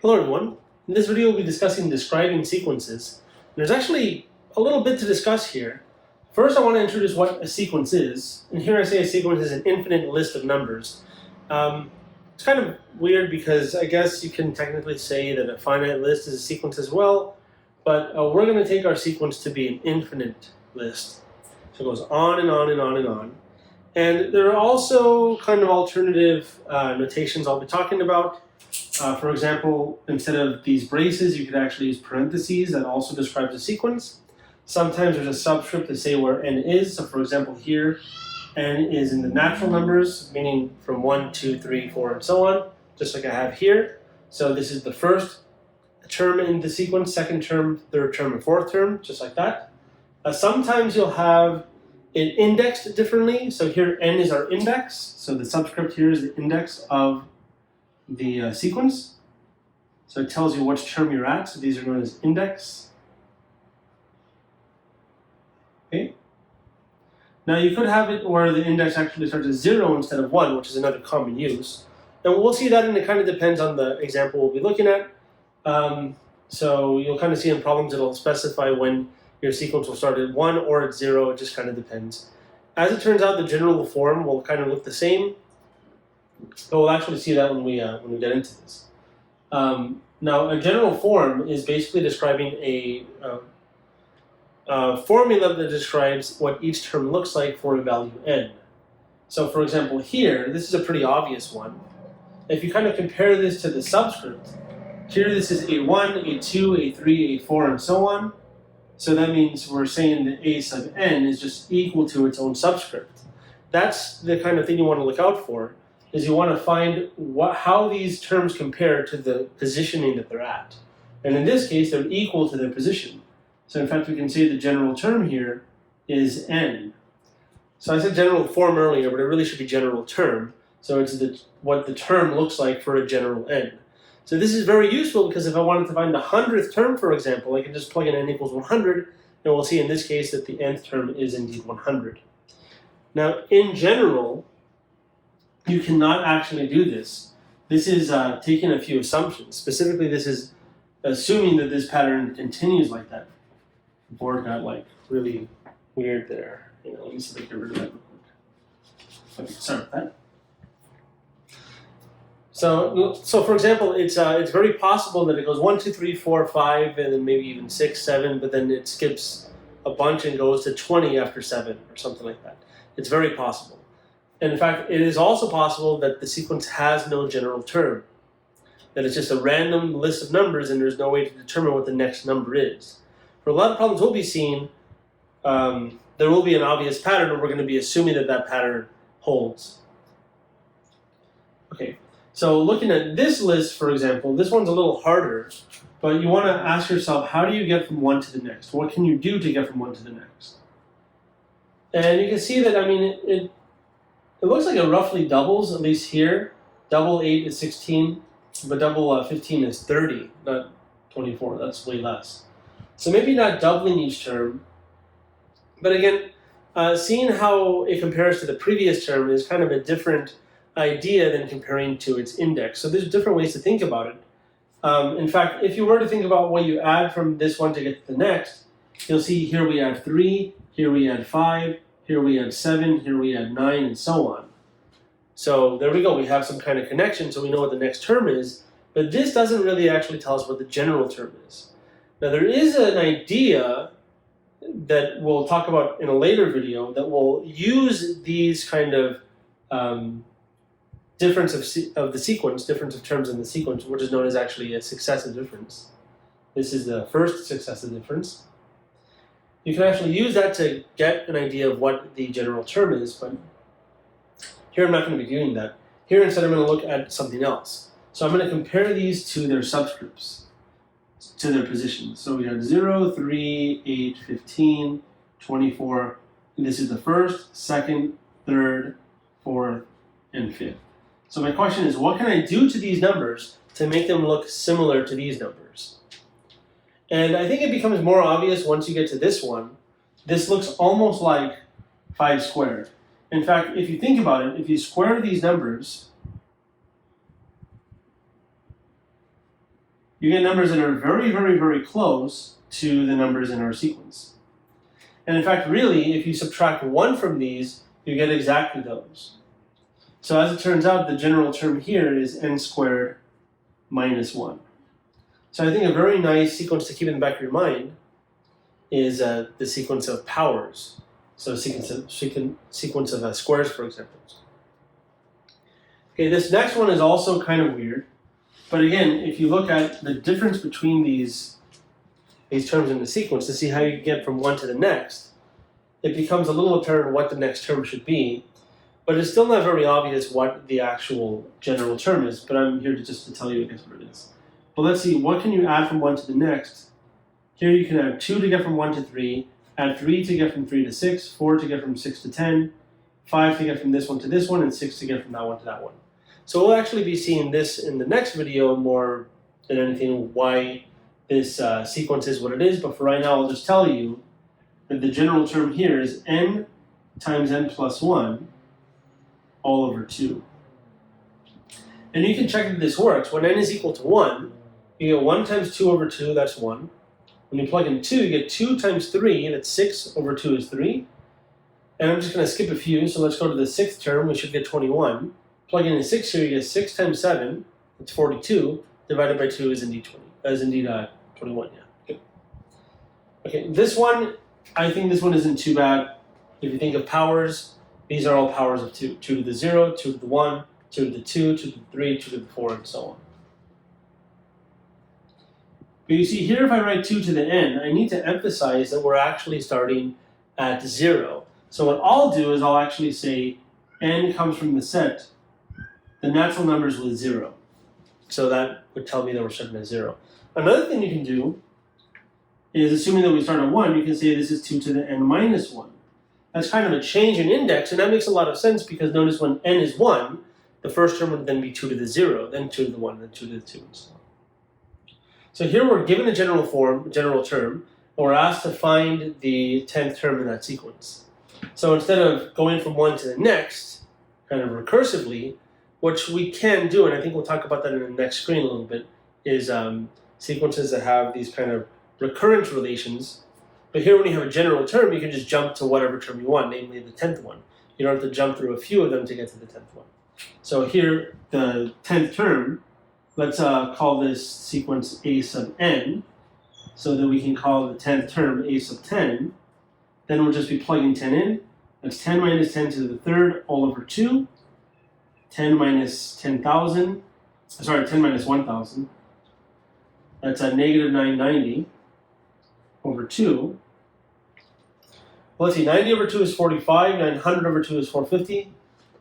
Hello everyone. In this video we'll be discussing describing sequences. There's actually a little bit to discuss here. First I want to introduce what a sequence is. And here I say a sequence is an infinite list of numbers. It's kind of weird because I guess you can technically say that a finite list is a sequence as well, but we're going to take our sequence to be an infinite list. So it goes on and on and on and on. And there are also kind of alternative notations I'll be talking about. For example, instead of these braces, you could actually use parentheses. That also describes a sequence. Sometimes there's a subscript to say where n is. So for example, here, n is in the natural numbers, meaning from 1, 2, 3, 4, and so on, just like I have here. So this is the first term in the sequence, second term, third term, and fourth term, just like that. Sometimes you'll have it indexed differently. So here, n is our index. So the subscript here is the index of the sequence. So it tells you which term you're at. So these are known as index. Okay. Now you could have it where the index actually starts at 0 instead of 1, which is another common use. And we'll see that, and it kind of depends on the example we'll be looking at. So you'll kind of see in problems it'll specify when your sequence will start at 1 or at 0. It just kind of depends. As it turns out, the general form will kind of look the same. But we'll actually see that when we get into this. Now, a general form is basically describing a formula that describes what each term looks like for a value n. So, for example, here, this is a pretty obvious one. If you kind of compare this to the subscript, here this is a1, a2, a3, a4, and so on. So that means we're saying that a sub n is just equal to its own subscript. That's the kind of thing you want to look out for. Is you want to find how these terms compare to the positioning that they're at. And in this case, they're equal to their position. So in fact, we can say the general term here is n. So I said general form earlier, but it really should be general term. So it's what the term looks like for a general n. So this is very useful because if I wanted to find the 100th term, for example, I can just plug in n equals 100, and we'll see in this case that the nth term is indeed 100. Now, in general, you cannot actually do this. This is taking a few assumptions. Specifically, this is assuming that this pattern continues like that. The board got like really weird there. Let me see if I can get rid of that real quick. Okay, sorry about that. So for example, it's very possible that it goes 1, 2, 3, 4, 5, and then maybe even 6, 7, but then it skips a bunch and goes to 20 after 7 or something like that. It's very possible. And in fact, it is also possible that the sequence has no general term, that it's just a random list of numbers and there's no way to determine what the next number is. For a lot of problems we'll be seeing, there will be an obvious pattern, and we're going to be assuming that that pattern holds. Okay, so looking at this list, for example, this one's a little harder, but you want to ask yourself, how do you get from one to the next? What can you do to get from one to the next? And you can see that, I mean, it looks like it roughly doubles, at least here. Double 8 is 16, but double 15 is 30, not 24. That's way less. So maybe not doubling each term, but again, seeing how it compares to the previous term is kind of a different idea than comparing to its index. So there's different ways to think about it. In fact, if you were to think about what you add from this one to get to the next, you'll see here we add 3, here we add 5, here we add 7, here we add 9, and so on. So there we go, we have some kind of connection, so we know what the next term is, but this doesn't really actually tell us what the general term is. Now there is an idea that we'll talk about in a later video that will use these kind of difference of the sequence, difference of terms in the sequence, which is known as actually a successive difference. This is the first successive difference. You can actually use that to get an idea of what the general term is, but here I'm not going to be doing that. Here instead I'm going to look at something else. So I'm going to compare these to their subscripts, to their positions. So we have 0, 3, 8, 15, 24. And this is the first, second, third, fourth, and fifth. So my question is, what can I do to these numbers to make them look similar to these numbers? And I think it becomes more obvious once you get to this one. This looks almost like 5 squared. In fact, if you think about it, if you square these numbers, you get numbers that are very, very, very close to the numbers in our sequence. And in fact, really, if you subtract 1 from these, you get exactly those. So as it turns out, the general term here is n squared minus 1. So I think a very nice sequence to keep in the back of your mind is the sequence of powers. So sequence of squares, for example. Okay, this next one is also kind of weird. But again, if you look at the difference between these terms in the sequence to see how you get from one to the next, it becomes a little apparent what the next term should be. But it's still not very obvious what the actual general term is, but I'm here just to tell you, I guess, what it is. But let's see, what can you add from 1 to the next? Here you can add 2 to get from 1 to 3, add 3 to get from 3 to 6, 4 to get from 6 to 10, 5 to get from this one to this one, and 6 to get from that one to that one. So we'll actually be seeing this in the next video more than anything, why this sequence is what it is, but for right now I'll just tell you that the general term here is n times n plus 1 all over 2. And you can check that this works. When n is equal to 1, you get 1 times 2 over 2, that's 1. When you plug in 2, you get 2 times 3, that's 6 over 2 is 3. And I'm just going to skip a few, so let's go to the 6th term, we should get 21. Plug in 6 here, you get 6 times 7, that's 42, divided by 2 is indeed 21, yeah. Good. Okay, this one, I think this one isn't too bad. If you think of powers, these are all powers of 2. 2 to the 0, 2 to the 1, 2 to the 2, 2 to the 3, 2 to the 4, and so on. But you see here, if I write 2 to the n, I need to emphasize that we're actually starting at 0. So what I'll do is I'll actually say n comes from the set the natural numbers with 0. So that would tell me that we're starting at 0. Another thing you can do is, assuming that we start at 1, you can say this is 2 to the n minus 1. That's kind of a change in index, and that makes a lot of sense because notice when n is 1, the first term would then be 2 to the 0, then 2 to the 1, then 2 to the 2, and so on. So here we're given a general term, and we're asked to find the 10th term in that sequence. So instead of going from one to the next, kind of recursively, what we can do, and I think we'll talk about that in the next screen a little bit, is sequences that have these kind of recurrence relations. But here when you have a general term, you can just jump to whatever term you want, namely the 10th one. You don't have to jump through a few of them to get to the 10th one. So here, the 10th term, let's call this sequence a sub n, so that we can call the 10th term a sub 10. Then we'll just be plugging 10 in. That's 10 minus 10 to the third all over 2. 10 minus 10,000, sorry, 10 minus 1,000. That's a negative 990 over 2. Well, let's see, 90 over 2 is 45, 900 over 2 is 450.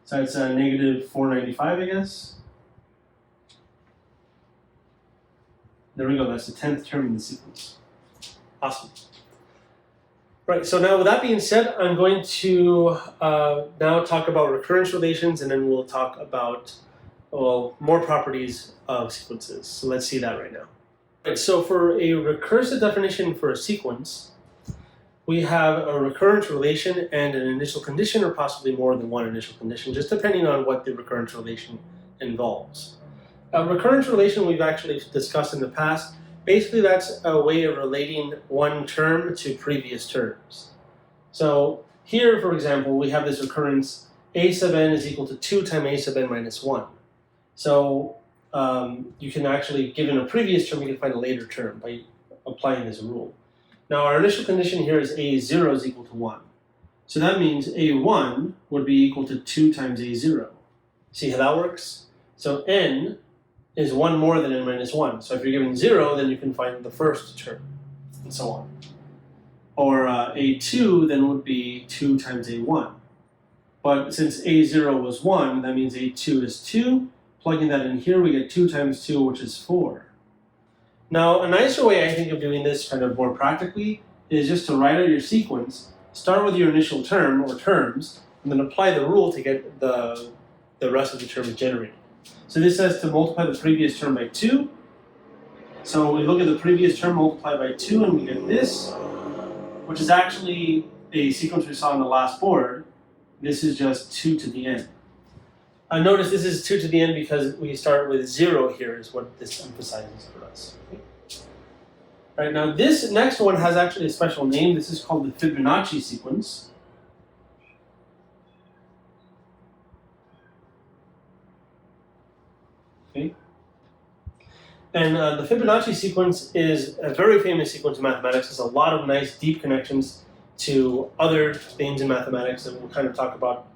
So it's a negative 495, I guess. There we go, that's the 10th term in the sequence. Awesome. Right, so now with that being said, I'm going to now talk about recurrence relations, and then we'll talk about, well, more properties of sequences. So let's see that right now. Right, so for a recursive definition for a sequence, we have a recurrence relation and an initial condition, or possibly more than one initial condition, just depending on what the recurrence relation involves. A recurrence relation we've actually discussed in the past. Basically, that's a way of relating one term to previous terms. So here, for example, we have this recurrence a sub n is equal to 2 times a sub n minus 1. So you can actually, given a previous term, you can find a later term by applying this rule. Now, our initial condition here is a0 is equal to 1. So that means a1 would be equal to 2 times a0. See how that works? So n is 1 more than n minus 1. So if you're given 0, then you can find the first term, and so on. Or a2 then would be 2 times a1. But since a0 was 1, that means a2 is 2. Plugging that in here, we get 2 times 2, which is 4. Now, a nicer way I think of doing this kind of more practically is just to write out your sequence, start with your initial term or terms, and then apply the rule to get the rest of the terms generated. So this says to multiply the previous term by 2. So we look at the previous term multiplied by 2 and we get this, which is actually a sequence we saw on the last board. This is just 2 to the n. Notice this is 2 to the n because we start with 0 here is what this emphasizes for us. Okay? All right, now this next one has actually a special name. This is called the Fibonacci sequence. Okay. And the Fibonacci sequence is a very famous sequence in mathematics. There's a lot of nice deep connections to other things in mathematics that we'll kind of talk about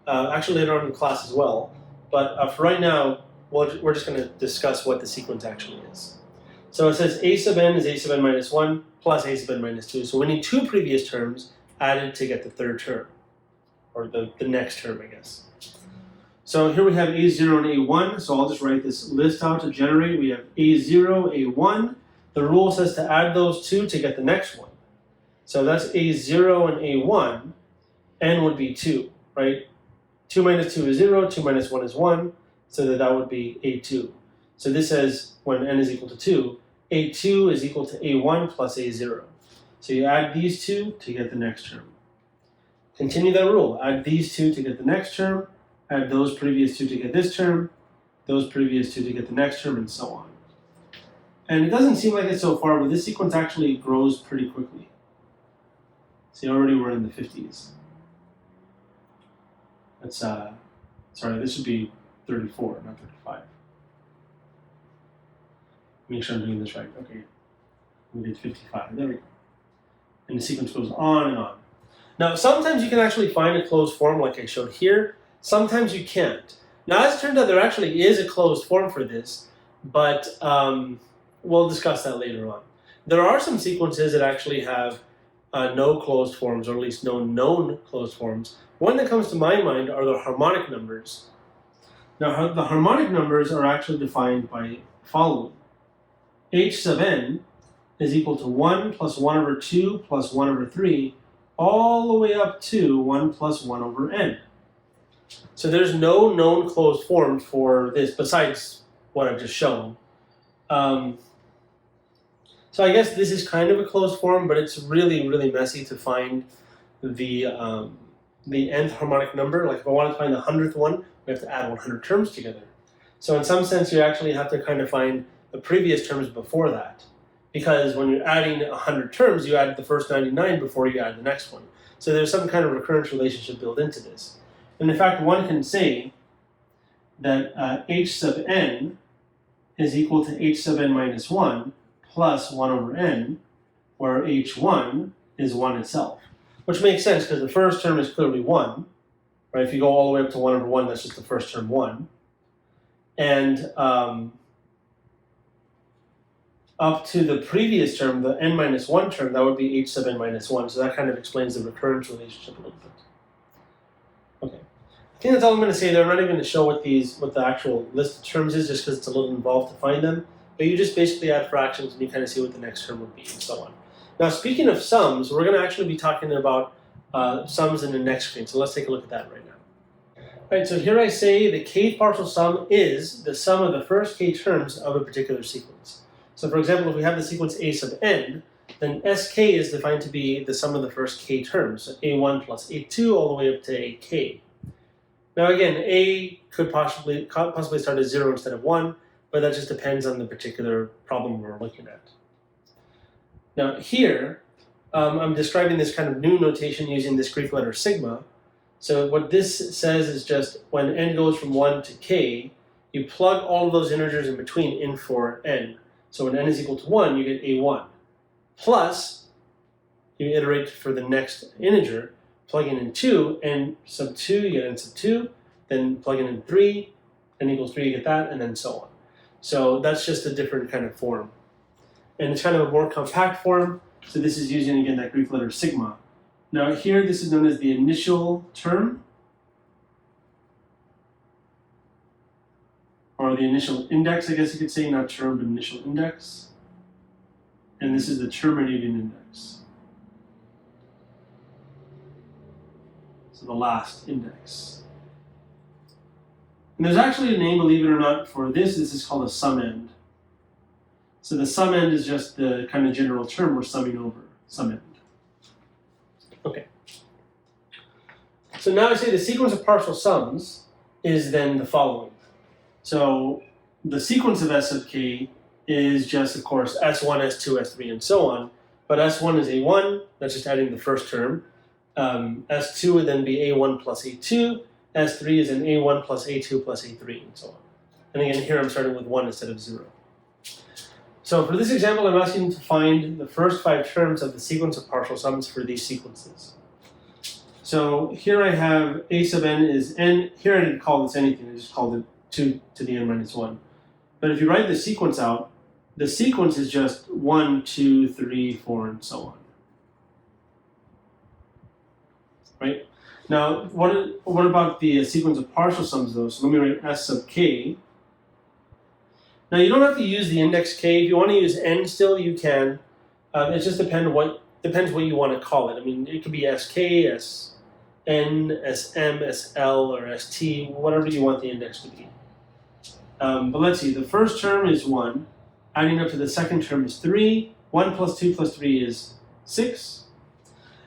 actually later on in class as well. But for right now, we're just going to discuss what the sequence actually is. So it says a sub n is a sub n minus 1 plus a sub n minus 2. So we need 2 previous terms added to get the third term, or the next term, I guess. So here we have a0 and a1. So I'll just write this list out to generate. We have a0, a1. The rule says to add those 2 to get the next one. So that's a0 and a1. N would be 2, right? 2 minus 2 is 0, 2 minus 1 is 1, so that would be a2. So this says when n is equal to 2, a2 is equal to a1 plus a0. So you add these 2 to get the next term. Continue that rule. Add these 2 to get the next term, add those previous 2 to get this term, those previous 2 to get the next term, and so on. And it doesn't seem like it so far, but this sequence actually grows pretty quickly. See, already we're in the 50s. That's, sorry, this should be 34, not 35. Make sure I'm doing this right. Okay, we did 55. There we go. And the sequence goes on and on. Now, sometimes you can actually find a closed form like I showed here. Sometimes you can't. Now, as it turns out, there actually is a closed form for this, but we'll discuss that later on. There are some sequences that actually have no closed forms, or at least no known closed forms. One that comes to my mind are the harmonic numbers. Now, the harmonic numbers are actually defined by the following. H sub n is equal to 1 plus 1 over 2 plus 1 over 3, all the way up to 1 plus 1 over n. So there's no known closed form for this besides what I've just shown. So I guess this is kind of a closed form, but it's really, really messy to find the nth harmonic number. Like if I wanted to find the 100th one, we have to add 100 terms together. So in some sense, you actually have to kind of find the previous terms before that. Because when you're adding 100 terms, you add the first 99 before you add the next one. So there's some kind of recurrence relationship built into this. And in fact, one can say that h sub n is equal to h sub n minus 1 plus 1 over n, where h1 is 1 itself. Which makes sense because the first term is clearly 1. Right? If you go all the way up to 1 over 1, that's just the first term 1. And up to the previous term, the n minus 1 term, that would be h sub n minus 1. So that kind of explains the recurrence relationship a little bit. Okay. I think that's all I'm going to say there. I'm not even going to show what the actual list of terms is, just because it's a little involved to find them. But you just basically add fractions and you kind of see what the next term would be and so on. Now, speaking of sums, we're going to actually be talking about sums in the next screen. So let's take a look at that right now. All right, so here I say the kth partial sum is the sum of the first k terms of a particular sequence. So for example, if we have the sequence a sub n, then sk is defined to be the sum of the first k terms, so a1 plus a2 all the way up to ak. Now again, a could possibly start as 0 instead of 1, but that just depends on the particular problem we're looking at. Now here, I'm describing this kind of new notation using this Greek letter sigma. So what this says is just when n goes from 1 to k, you plug all of those integers in between in for n. So when n is equal to 1, you get a1. Plus, you iterate for the next integer, plugging in 2, n sub 2, you get n sub 2, then plugging in 3, n equals 3, you get that, and then so on. So that's just a different kind of form. And it's kind of a more compact form, so this is using, again, that Greek letter sigma. Now here, this is known as the initial term, or the initial index, I guess you could say, not term, but initial index. And this is the terminating index. So the last index. And there's actually a name, believe it or not, for this. This is called a sum end. So the sum end is just the kind of general term we're summing over, sum end. Okay. So now I say the sequence of partial sums is then the following. So the sequence of S sub k is just, of course, S1, S2, S3, and so on. But S1 is A1, that's just adding the first term. S2 would then be A1 plus A2. S3 is an A1 plus A2 plus A3, and so on. And again, here I'm starting with 1 instead of 0. So for this example, I'm asking to find the first 5 terms of the sequence of partial sums for these sequences. So here I have A sub n is n. Here I didn't call this anything, I just called it 2 to the n minus 1. But if you write the sequence out, the sequence is just 1, 2, 3, 4, and so on. Right? Now, what about the sequence of partial sums, though? So let me write S sub k. Now, you don't have to use the index k. If you want to use n still, you can. It just depends what you want to call it. I mean, it could be sk, sn, sm, sl, or st, whatever you want the index to be. But let's see. The first term is 1. Adding up to the second term is 3. 1 plus 2 plus 3 is 6.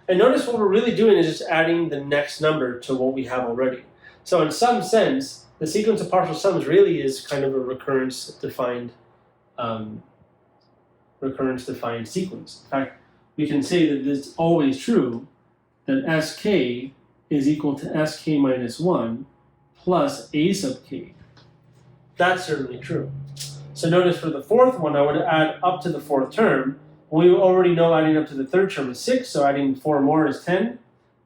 And notice what we're really doing is just adding the next number to what we have already. So in some sense, the sequence of partial sums really is kind of a recurrence-defined sequence. In fact, we can say that it's always true that sk is equal to sk minus 1 plus a sub k. That's certainly true. So notice for the fourth one, I would add up to the fourth term. We already know adding up to the third term is 6, so adding 4 more is 10.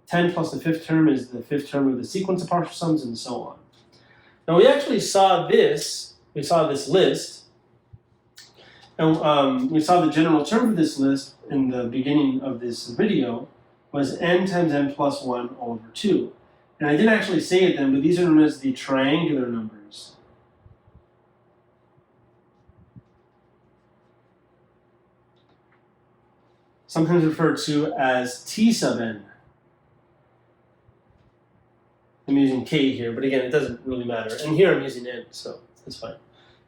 10 plus the fifth term is the fifth term of the sequence of partial sums, and so on. Now we actually saw this, list, and we saw the general term for this list in the beginning of this video was n times n plus 1 all over 2. And I didn't actually say it then, but these are known as the triangular numbers. Sometimes referred to as T sub n. I'm using k here, but again, it doesn't really matter. And here I'm using n, so that's fine.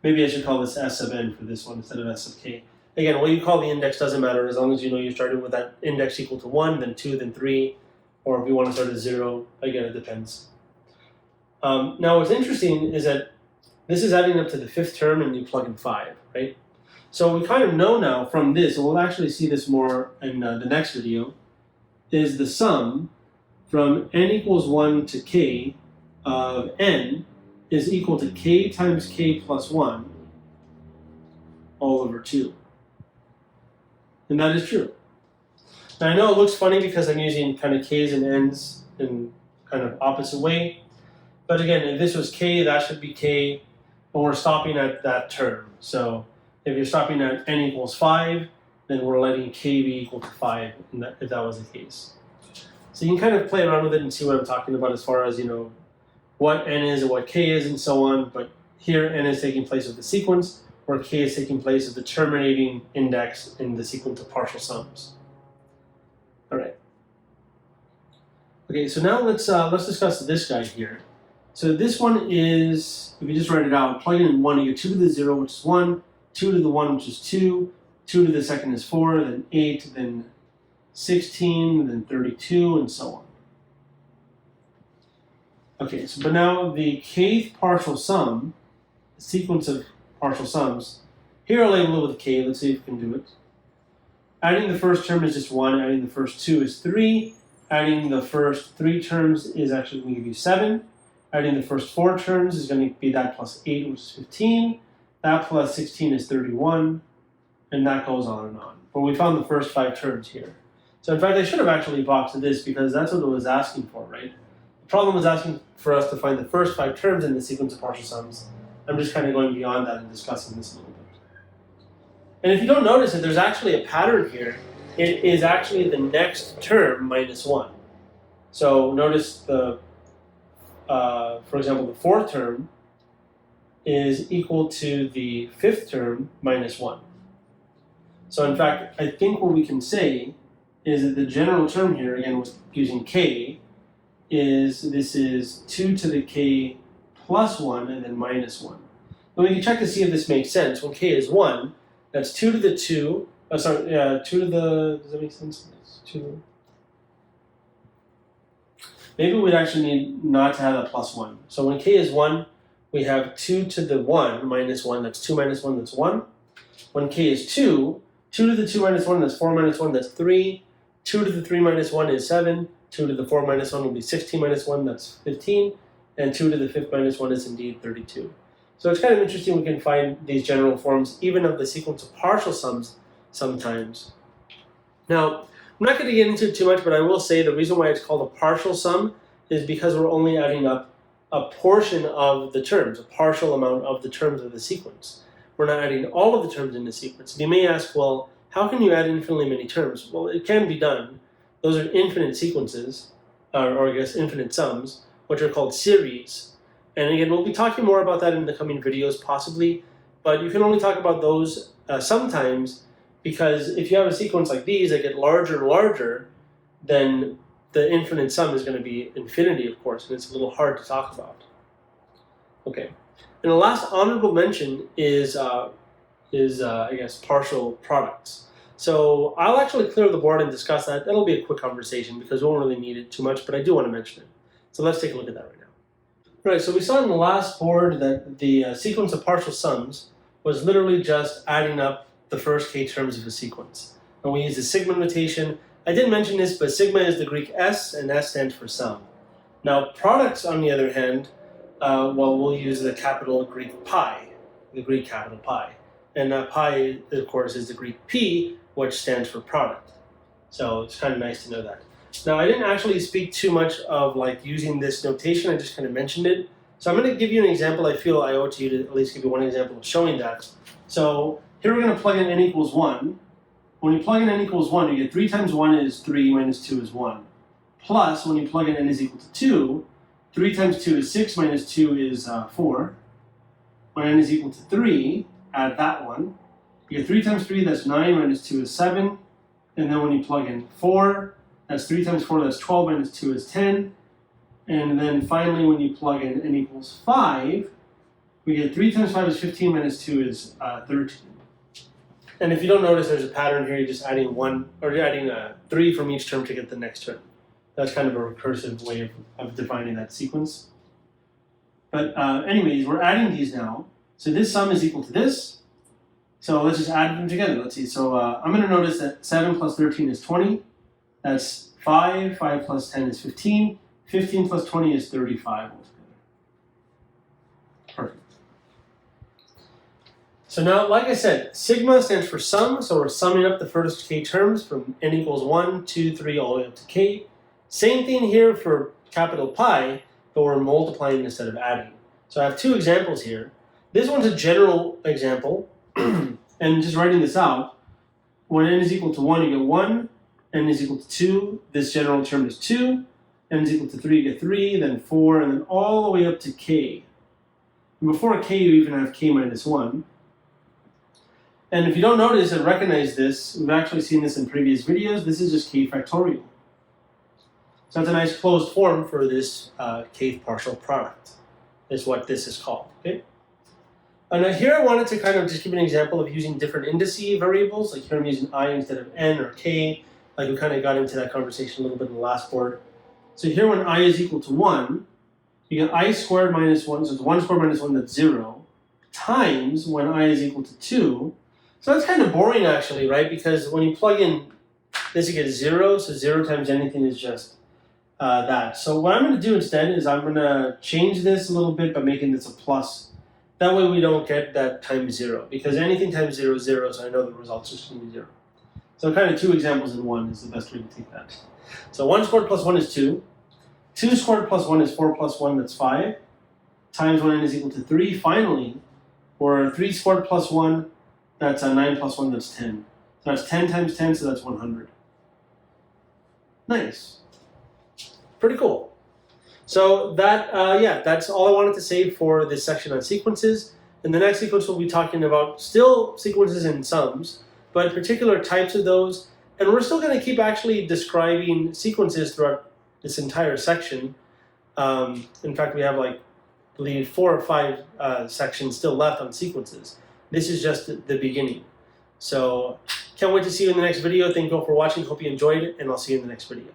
Maybe I should call this S sub n for this one instead of S sub k. Again, what you call the index doesn't matter as long as you know you started with that index equal to 1, then 2, then 3, or if you want to start at 0, again, it depends. Now what's interesting is that this is adding up to the fifth term and you plug in 5, right? So we kind of know now from this, and we'll actually see this more in the next video, is the sum from n equals 1 to k of n is equal to k times k plus 1 all over 2. And that is true. Now I know it looks funny because I'm using kind of k's and n's in kind of opposite way, but again, if this was k, that should be k, and we're stopping at that term. So if you're stopping at n equals 5, then we're letting k be equal to 5 if that was the case. So you can kind of play around with it and see what I'm talking about as far as, what n is and what k is and so on. But here n is taking place of the sequence, where k is taking place of the terminating index in the sequence of partial sums. All right. Okay, so now let's discuss this guy here. So this one is, if you just write it out, plug in 1, you get 2 to the 0, which is 1, 2 to the 1, which is 2, 2 to the second is 4, then 8, then 16, then 32, and so on. Okay, so but now the kth partial sum, the sequence of partial sums, here I'll label it with k, let's see if we can do it. Adding the first term is just 1, adding the first 2 is 3, adding the first 3 terms is actually going to give you 7, adding the first 4 terms is going to be that plus 8, which is 15, that plus 16 is 31, and that goes on and on. But we found the first 5 terms here. So in fact, I should have actually boxed this because that's what it was asking for, right? The problem was asking for us to find the first 5 terms in the sequence of partial sums. I'm just kind of going beyond that and discussing this a little bit. And if you don't notice it, there's actually a pattern here. It is actually the next term minus 1. So notice the, for example, the fourth term is equal to the fifth term minus 1. So in fact, I think what we can say is that the general term here, again, with using k, is this is 2 to the k plus 1 and then minus 1. And we can check to see if this makes sense. When k is 1, that's 2 to the 2, 2 to the, does that make sense? maybe we'd actually need not to have that plus 1. So when k is 1, we have 2 to the 1 minus 1, that's 2 minus 1, that's 1. When k is 2, 2 to the 2 minus 1, that's 4 minus 1, that's 3. 2 to the 3 minus 1 is 7. 2 to the 4 minus 1 will be 16 minus 1, that's 15. And 2 to the 5th minus 1 is indeed 32. So it's kind of interesting we can find these general forms even of the sequence of partial sums sometimes. Now, I'm not going to get into it too much, but I will say the reason why it's called a partial sum is because we're only adding up a portion of the terms, a partial amount of the terms of the sequence. We're not adding all of the terms in the sequence. And you may ask, well, how can you add infinitely many terms? Well, it can be done. Those are infinite sequences, or I guess infinite sums, which are called series. And again, we'll be talking more about that in the coming videos possibly, but you can only talk about those sometimes, because if you have a sequence like these that get larger and larger, then the infinite sum is going to be infinity, of course, and it's a little hard to talk about. Okay, and the last honorable mention is I guess, partial products. So I'll actually clear the board and discuss that. That'll be a quick conversation because we won't really need it too much, but I do want to mention it. So let's take a look at that right now. Right, so we saw in the last board that the sequence of partial sums was literally just adding up the first k terms of a sequence. And we use the sigma notation. I didn't mention this, but sigma is the Greek s, and s stands for sum. Now, products, on the other hand, well, we'll use the capital Greek pi, the Greek capital pi. And pi, of course, is the Greek p, which stands for product. So it's kind of nice to know that. Now, I didn't actually speak too much of like using this notation, I just kind of mentioned it. So I'm going to give you an example. I feel I owe to you to at least give you one example of showing that. So here we're going to plug in n equals 1. When you plug in n equals 1, you get 3 times 1 is 3 minus 2 is 1. Plus, when you plug in n is equal to 2, 3 times 2 is 6 minus 2 is 4. When n is equal to 3, add that one. You get 3 times 3, that's 9 minus 2 is 7. And then when you plug in 4, that's 3 times 4, that's 12 minus 2 is 10. And then finally, when you plug in n equals 5, we get 3 times 5 is 15 minus 2 is 13. And if you don't notice, there's a pattern here. You're just adding 1, or you're adding 3 from each term to get the next term. That's kind of a recursive way of defining that sequence. But anyways, we're adding these now. So this sum is equal to this. So let's just add them together. Let's see. So I'm going to notice that 7 plus 13 is 20. That's 5. 5 plus 10 is 15. 15 plus 20 is 35 altogether. Perfect. So now, like I said, sigma stands for sum. So we're summing up the first k terms from n equals 1, 2, 3, all the way up to k. Same thing here for capital pi, but we're multiplying instead of adding. So I have two examples here. This one's a general example. And just writing this out, when n is equal to 1, you get 1. N is equal to 2. This general term is 2. N is equal to 3, you get 3, then 4, and then all the way up to k. And before k, you even have k minus 1. And if you don't notice and recognize this, we've actually seen this in previous videos, this is just k factorial. So that's a nice closed form for this kth partial product, is what this is called, okay? And now here I wanted to kind of just give an example of using different indice variables, like here I'm using I instead of n or k, like we kind of got into that conversation a little bit in the last board. So here when I is equal to 1, you get I squared minus 1, so it's 1 squared minus 1, that's 0, times when I is equal to 2. So that's kind of boring actually, right? Because when you plug in this, you get 0, so 0 times anything is just that. So what I'm going to do instead is I'm going to change this a little bit by making this a plus. That way we don't get that times 0, because anything times 0 is 0, so I know the result's just going to be 0. So kind of two examples in one is the best way to take that. So 1 squared plus 1 is 2. 2 squared plus 1 is 4 plus 1, that's 5. Times when n is equal to 3. Finally, or 3 squared plus 1, that's 9 plus 1, that's 10. So that's 10 times 10, so that's 100. Nice. Pretty cool. So that, yeah, that's all I wanted to say for this section on sequences. In the next sequence, we'll be talking about still sequences and sums, but particular types of those. And we're still going to keep actually describing sequences throughout this entire section. In fact, we have like, I believe 4 or 5 sections still left on sequences. This is just the beginning. So can't wait to see you in the next video. Thank you all for watching. Hope you enjoyed it, and I'll see you in the next video.